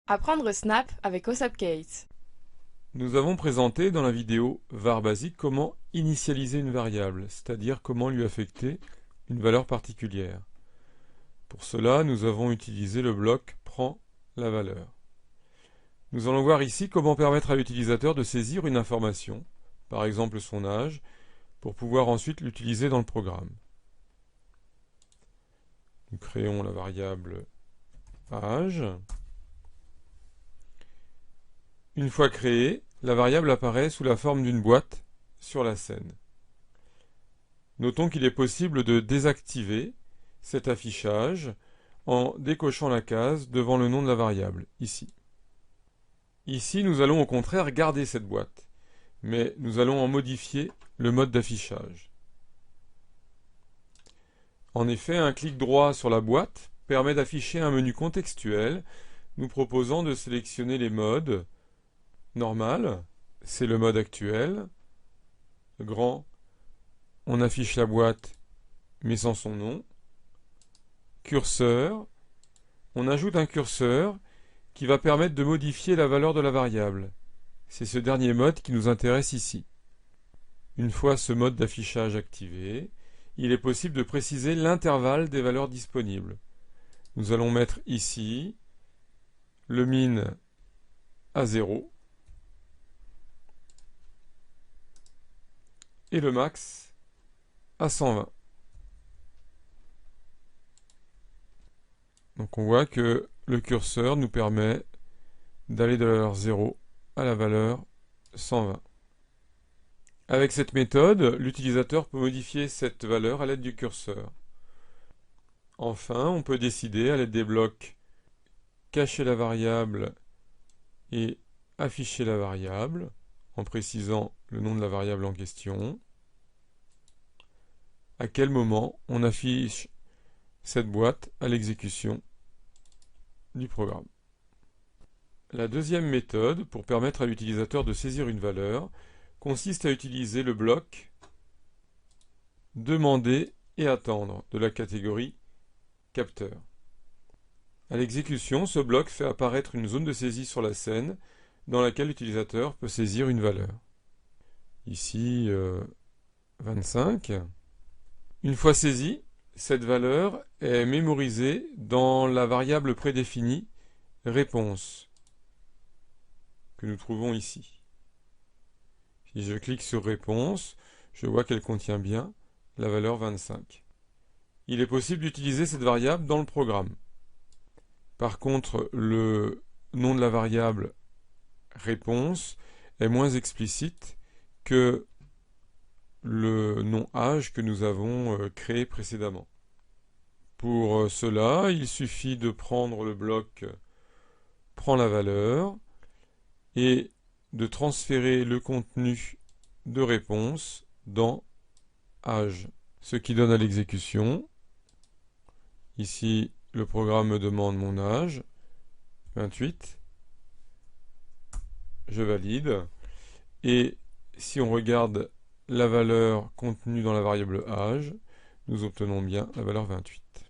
Apprendre Snap avec OSAPCase. Nous avons présenté dans la vidéo var basique comment initialiser une variable, c'est-à-dire comment lui affecter une valeur particulière. Pour cela, nous avons utilisé le bloc prend la valeur. Nous allons voir ici comment permettre à l'utilisateur de saisir une information, par exemple son âge, pour pouvoir ensuite l'utiliser dans le programme. Nous créons la variable âge. Une fois créée, la variable apparaît sous la forme d'une boîte sur la scène. Notons qu'il est possible de désactiver cet affichage en décochant la case devant le nom de la variable, ici. Ici, nous allons au contraire garder cette boîte, mais nous allons en modifier le mode d'affichage. En effet, un clic droit sur la boîte permet d'afficher un menu contextuel nous proposant de sélectionner les modes. Normal, c'est le mode actuel. Grand, on affiche la boîte mais sans son nom. Curseur, on ajoute un curseur qui va permettre de modifier la valeur de la variable. C'est ce dernier mode qui nous intéresse ici. Une fois ce mode d'affichage activé, il est possible de préciser l'intervalle des valeurs disponibles. Nous allons mettre ici le min à 0 et le max à 120. Donc on voit que le curseur nous permet d'aller de la valeur 0 à la valeur 120. Avec cette méthode, l'utilisateur peut modifier cette valeur à l'aide du curseur. Enfin, on peut décider à l'aide des blocs cacher la variable et afficher la variable en précisant le nom de la variable en question. À quel moment on affiche cette boîte à l'exécution du programme. La deuxième méthode, pour permettre à l'utilisateur de saisir une valeur, consiste à utiliser le bloc demander et attendre de la catégorie capteur. À l'exécution, ce bloc fait apparaître une zone de saisie sur la scène dans laquelle l'utilisateur peut saisir une valeur. Ici, 25. Une fois saisie, cette valeur est mémorisée dans la variable prédéfinie réponse que nous trouvons ici. Si je clique sur réponse, je vois qu'elle contient bien la valeur 25. Il est possible d'utiliser cette variable dans le programme. Par contre, le nom de la variable réponse est moins explicite que le nom âge que nous avons créé précédemment. Pour cela, il suffit de prendre le bloc prend la valeur et de transférer le contenu de réponse dans âge, ce qui donne à l'exécution. Ici, le programme me demande mon âge, 28. Je valide. Et si on regarde la valeur contenue dans la variable âge, nous obtenons bien la valeur 28.